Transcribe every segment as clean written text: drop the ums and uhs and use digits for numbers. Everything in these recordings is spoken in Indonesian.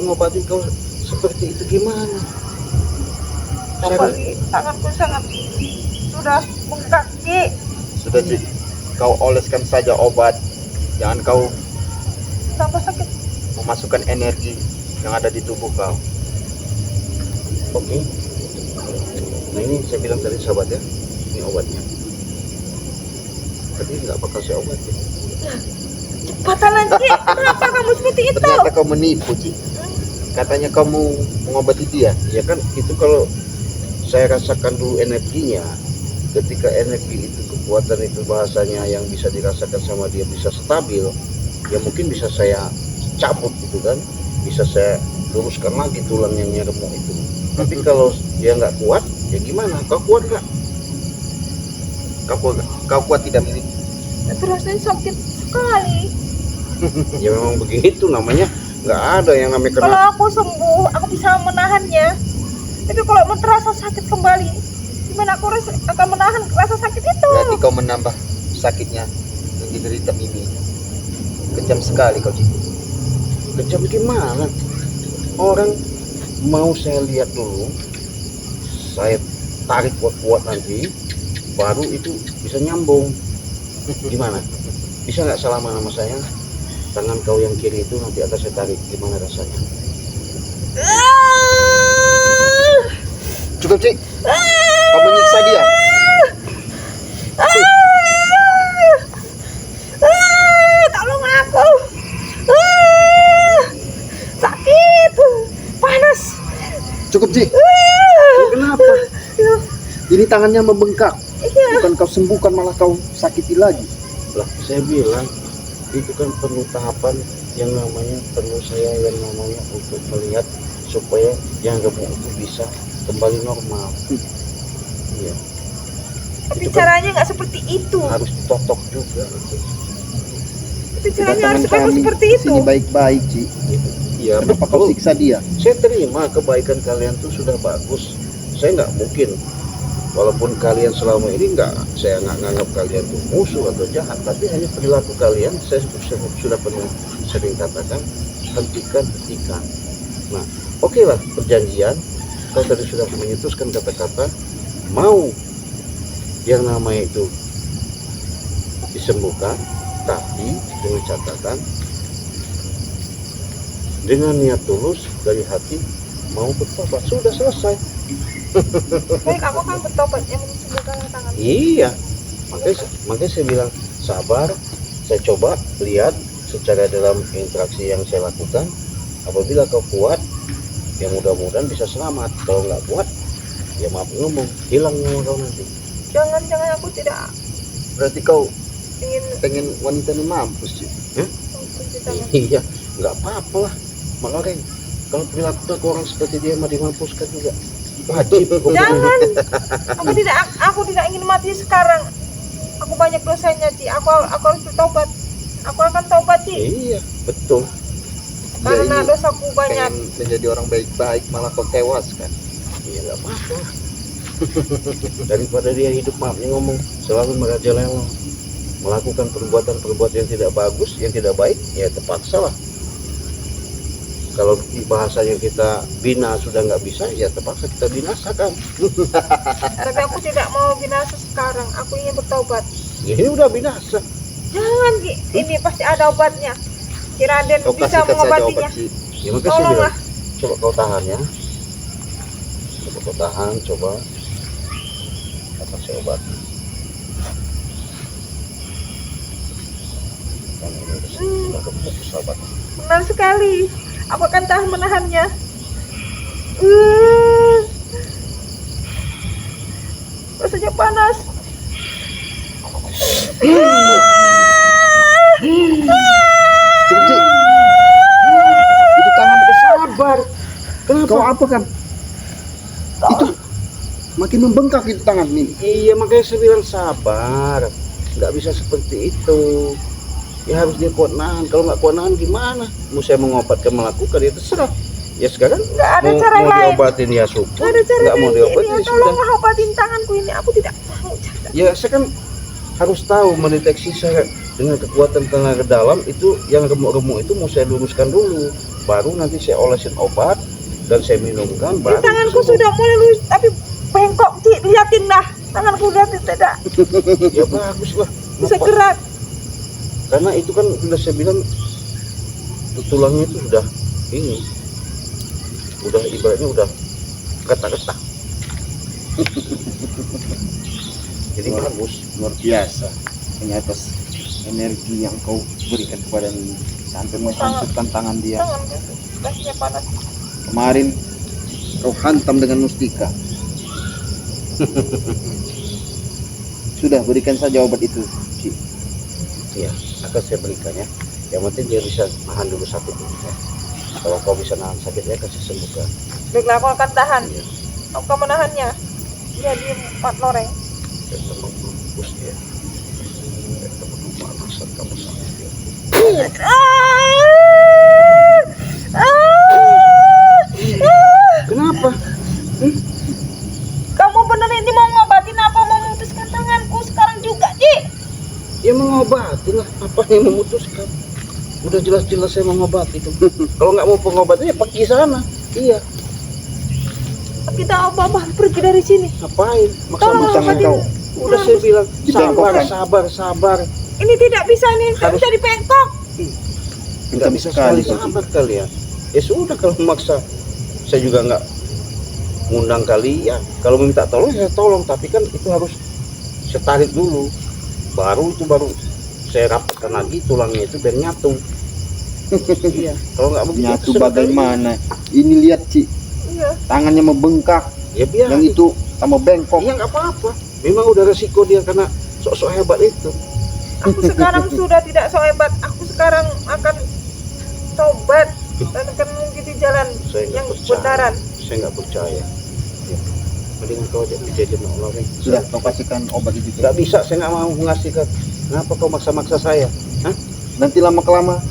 ngobatin kau seperti itu gimana? Apalagi tanganku sangat sudah bengkak, Ci. Sudah Ci, kau oleskan saja obat. Jangan kau Tambah sakit. memasukkan energi yang ada di tubuh kau. Oke. Nah ini saya bilang tadi sahabat ya, ini obatnya. Tapi nggak bakal saya obati. Cepatan, Ci. Kenapa kamu seperti itu? Ternyata kau menipu Ci. Katanya kamu mengobati dia, ya kan? Itu kalau saya rasakan dulu energinya. Ketika energi itu, kekuatan itu bahasanya yang bisa dirasakan sama dia bisa stabil, ya mungkin bisa saya cabut gitu kan, bisa saya luruskan lagi tulang yang remuk itu. Tapi kalau dia nggak kuat, ya gimana? Kau kuat nggak? Kau kuat tidak Mimi? Tapi rasanya sakit sekali. Ya memang begitu namanya, nggak ada yang namanya kena. Kalau aku sembuh, aku bisa menahannya. Tapi kalau terasa sakit kembali, gimana aku akan menahan rasa sakit itu? Berarti kau menambah sakitnya yang diderita Mimi. Kejam sekali kau Ci. Kejam gimana? Orang mau saya lihat dulu, saya tarik kuat-kuat nanti, baru itu bisa nyambung. Gimana? Bisa nggak salaman sama saya? Tangan kau yang kiri itu nanti akan saya tarik, gimana rasanya? Cukup Ci, kau menyiksa dia. Tolong aku. Sakit, panas. Cukup Ci. Kenapa? Ini tangannya membengkak. Iya. Bukan kau sembuhkan malah kau sakiti lagi. Lah, saya bilang itu kan perlu tahapan yang namanya perlu saya yang namanya untuk melihat supaya yang remuk itu bisa kembali normal. Iya. Tapi Itu kan caranya nggak seperti itu. harus ditotok juga. Tapi caranya harus memang seperti itu. Sini baik-baik Ci. Iya, Kenapa kau siksa dia? Saya terima kebaikan kalian tuh sudah bagus. Saya nggak mungkin, walaupun kalian selama ini saya nggak nganggap kalian tuh musuh atau jahat, tapi hanya perilaku kalian saya sudah pernah sering katakan, hentikan. Nah, oke lah, perjanjian. Kau tadi sudah menyetuskan kata-kata mau yang namanya itu disembuhkan, tapi dengan catatan dengan niat tulus dari hati mau bertobat, sudah selesai. Baik, aku kan bertobat yang menyembuhkan tangan. Iya, makanya saya bilang sabar. Saya coba lihat secara dalam interaksi yang saya lakukan. Apabila kau kuat, ya mudah-mudahan bisa selamat. Kalau nggak kuat, ya maaf ngomong, hilang nyawa kau nanti. Jangan aku tidak Berarti kau ingin pengen wanita ini mampus sih? mencuci tangan. Iya, nggak apa-apa lah. Makanya kalau perilaku ke orang seperti dia mah dimampuskan juga. Wajib. Jangan. Aku tidak ingin mati sekarang. Aku banyak dosanya, Ci. Aku harus bertobat. Aku akan tobat, Ci. Iya, betul. Karena Dia ini dosaku banyak. pengen menjadi orang baik-baik malah kau tewas kan? Iya nggak apa-apa. Daripada dia hidup maafnya ngomong selalu merajalela, melakukan perbuatan yang tidak bagus, yang tidak baik, ya terpaksa lah. Kalau bahasanya kita bina sudah nggak bisa, ya terpaksa kita binasakan. Tapi aku tidak mau binasa sekarang. Aku ingin bertobat. Ya, ini udah binasa. Jangan, Ci. Ini pasti ada obatnya. Ki Raden Kau bisa kasihkan saja mengobatinya. obat sih. Ya makasih Tolonglah. bilang. Coba kau tahan ya. Coba kau tahan, coba. Akan saya obati. Karena ini sudah gemuk sahabat. Benar sekali. Aku akan tahan menahannya. Rasanya panas. Coba Ci. Itu tangan sabar. Kenapa? Kau apa kan? Itu makin membengkak itu tangan ini. Iya makanya saya bilang sabar. Nggak bisa seperti itu. Ya harus dia kuat nahan. Kalau nggak kuat nahan gimana? Mau saya mengobatkan melakukan ya terserah. Ya sekarang Nggak ada mau, cara mau lain. diobatin ya syukur. Nggak ada cara Nggak mau lain. diobatin ya sudah. Tolonglah obatin tanganku ini. Aku tidak mau. Ya saya kan harus tahu mendeteksi saya dengan kekuatan tenaga dalam itu yang remuk-remuk itu mau saya luruskan dulu. baru nanti saya olesin obat dan saya minumkan. Di Baru tanganku sembuh. sudah mulai lurus tapi bengkok Ci, liatin dah. Tanganku udah tidak Ya bagus lah. bisa Kenapa? gerak. Karena itu kan sudah saya bilang tulangnya itu sudah ini, udah ibaratnya udah retak-retak. Jadi bagus. Luar biasa. Ternyata energi yang kau berikan kepada Mimi sampai menghancurkan tangan dia. Tangan kakinya panas. Kemarin kau hantam dengan mustika. Sudah, berikan saja obat itu, Ci. Iya, akan saya berikan ya. Yang penting dia bisa nahan dulu sakitnya. Ya. Kalau kau bisa nahan sakitnya, kasih sembuhkan. Baiklah, aku akan tahan. Iya. Aku akan menahannya. Dia di Mat Loreng. Dan tembak mampus dia. Dan tembak kepanasan kamu sama dia. Kenapa? Kamu bener ini mau ngobatin apa mau memutuskan tanganku sekarang juga, Ci? Ya mengobati lah, apa yang memutuskan. Udah jelas-jelas saya mengobati itu. Kalau nggak mau pengobatan ya pergi sana. Iya, Kita apa pergi dari sini. ngapain? Tolong Maksa-maksa obatin. kau. Udah saya bilang sabar, Dibengkokkan. sabar, sabar. Ini tidak bisa nih, tidak Harus- bisa dipengkok. Nggak Kencam bisa sekali, sekali sabar kalian. Ya sudah kalau memaksa, saya juga nggak ngundang kalian. Kalau minta tolong saya tolong, tapi kan itu harus saya tarik dulu. Baru saya rapatkan lagi tulangnya itu biar nyatu. Iya, kalau nggak begitu Nyatu terserah bagaimana? Ini lihat, Ci, Iya. tangannya membengkak. kalian. Ya biar. Yang itu tambah bengkok. Iya nggak apa-apa. Memang udah resiko dia karena sok-sok hebat itu. Aku sekarang sudah tidak so hebat. Aku sekarang akan tobat dan akan mengikuti jalan Saya nggak yang percaya. benaran. Saya nggak percaya. Ya. Mendingan kau aja kejadian Allah Reng. Sudah, kau kasihkan obat itu, Ci. Nggak bisa, saya nggak mau ngasihkan. Kenapa kau maksa-maksa saya? Hah? Nanti lama-kelama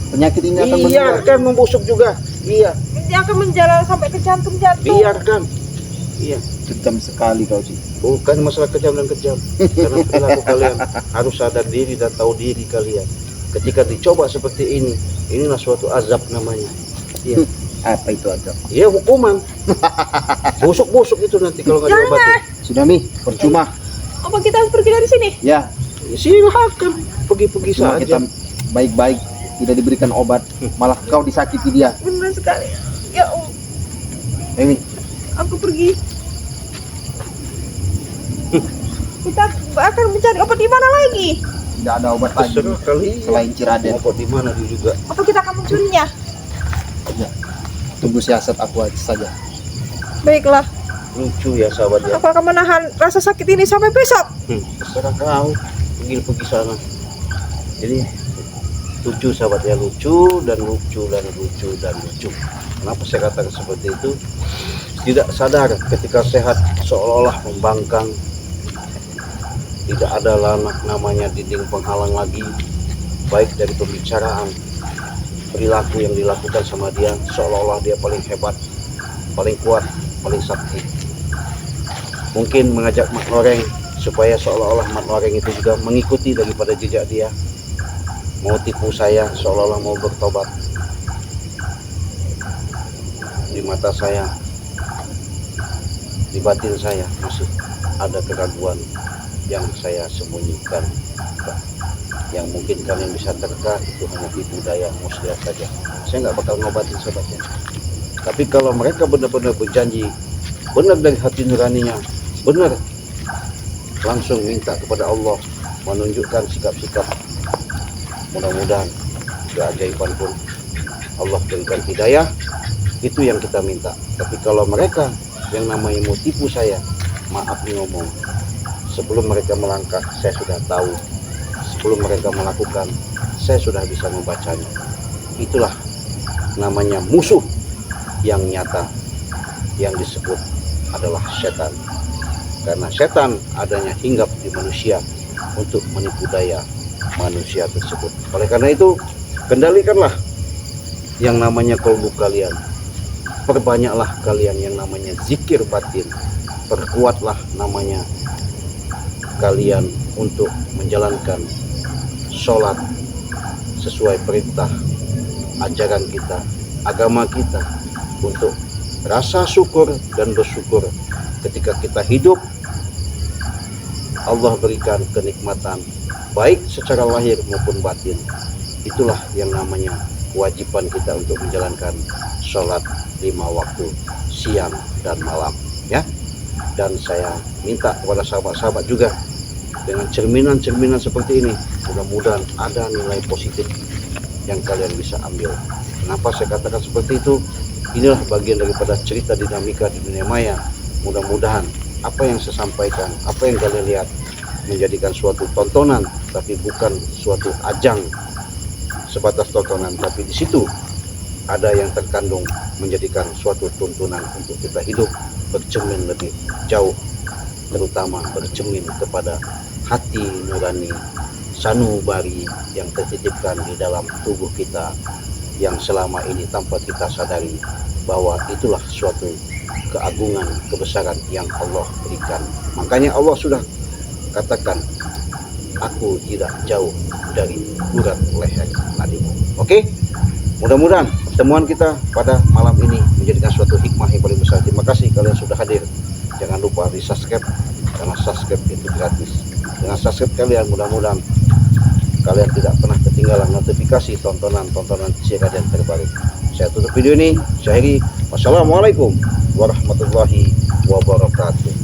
penyakit ini akan menular. Biarkan membusuk juga. Iya, Dia akan menjalar sampai ke jantung. biarkan. Iya, Kejam sekali kau, Ci. bukan masalah kejam dan kejam. Karena perilaku kalian harus sadar diri dan tahu diri kalian. Ketika dicoba seperti ini, inilah suatu azab namanya. Iya, Apa itu azab? iya hukuman. Busuk-busuk itu nanti kalau nggak Jangan. diobatin. Sudah, Mi, percuma. Apa kita harus pergi dari sini? Ya, Ya, silakan pergi-pergi cuma saja. kita baik-baik tidak diberikan obat, malah kau disakiti dia. Benar sekali. Ya, Mi, aku pergi. Kita akan mencari obat di mana lagi? tidak ada obat lagi Terserah kalian. selain Ciraden. Mau di mana dia juga. Apa kita akan mencurinya? Ya. Tunggu siasat aku aja saja. Baiklah, Lucu ya sahabat ya. aku akan menahan rasa sakit ini sampai besok. Terserah kau pergi sana. Jadi lucu sahabat ya, lucu dan lucu dan lucu dan lucu. Kenapa saya katakan seperti itu? Tidak sadar ketika sehat seolah-olah membangkang. Tidak ada namanya dinding penghalang lagi, baik dari pembicaraan, perilaku yang dilakukan sama dia seolah-olah dia paling hebat, paling kuat, paling sakti. Mungkin mengajak Mat Loreng supaya seolah-olah Mat Loreng itu juga mengikuti daripada jejak dia, mau tipu saya seolah-olah mau bertobat. Di mata saya, di batin saya masih ada keraguan yang saya sembunyikan, yang mungkin kalian bisa terka itu hanya tipu daya muslihat saja. Saya nggak bakal ngobatin sahabatnya. Tapi kalau mereka benar-benar berjanji, benar dari hati nuraninya, benar langsung minta kepada Allah menunjukkan sikap-sikap, mudah-mudahan keajaiban pun Allah berikan hidayah. Itu yang kita minta. Tapi kalau mereka yang namanya mau tipu saya, maaf nih ngomong, sebelum mereka melangkah saya sudah tahu, sebelum mereka melakukan saya sudah bisa membacanya. Itulah namanya musuh yang nyata, yang disebut adalah setan. Karena setan adanya hinggap di manusia untuk menipu daya manusia tersebut. Oleh karena itu, kendalikanlah yang namanya kolbu kalian. Perbanyaklah kalian yang namanya zikir batin. Perkuatlah namanya kalian untuk menjalankan sholat sesuai perintah ajaran kita agama kita, untuk rasa syukur dan bersyukur ketika kita hidup. Allah berikan kenikmatan baik secara lahir maupun batin. Itulah yang namanya kewajiban kita untuk menjalankan sholat 5 waktu siang dan malam, ya. Dan saya minta kepada sahabat-sahabat juga, dengan cerminan-cerminan seperti ini, mudah-mudahan ada nilai positif yang kalian bisa ambil. Kenapa saya katakan seperti itu? Inilah bagian daripada cerita dinamika di dunia maya. Mudah-mudahan apa yang saya sampaikan, apa yang kalian lihat, menjadikan suatu tontonan, tapi bukan suatu ajang sebatas tontonan, tapi di situ ada yang terkandung menjadikan suatu tuntunan untuk kita hidup bercermin lebih jauh, terutama bercermin kepada hati nurani sanubari yang tertitipkan di dalam tubuh kita, yang selama ini tanpa kita sadari bahwa itulah suatu keagungan, kebesaran yang Allah berikan. Makanya Allah sudah katakan, aku tidak jauh dari urat leher nadimu. Oke? Mudah-mudahan pertemuan kita pada malam ini menjadikan suatu hikmah yang paling besar. Terima kasih kalian sudah hadir. Jangan lupa di subscribe, karena subscribe itu gratis. Dengan subscribe kalian, mudah-mudahan kalian tidak pernah ketinggalan notifikasi tontonan-tontonan siaran yang terbaru. Saya tutup video ini, saya akhiri. Wassalamualaikum warahmatullahi wabarakatuh.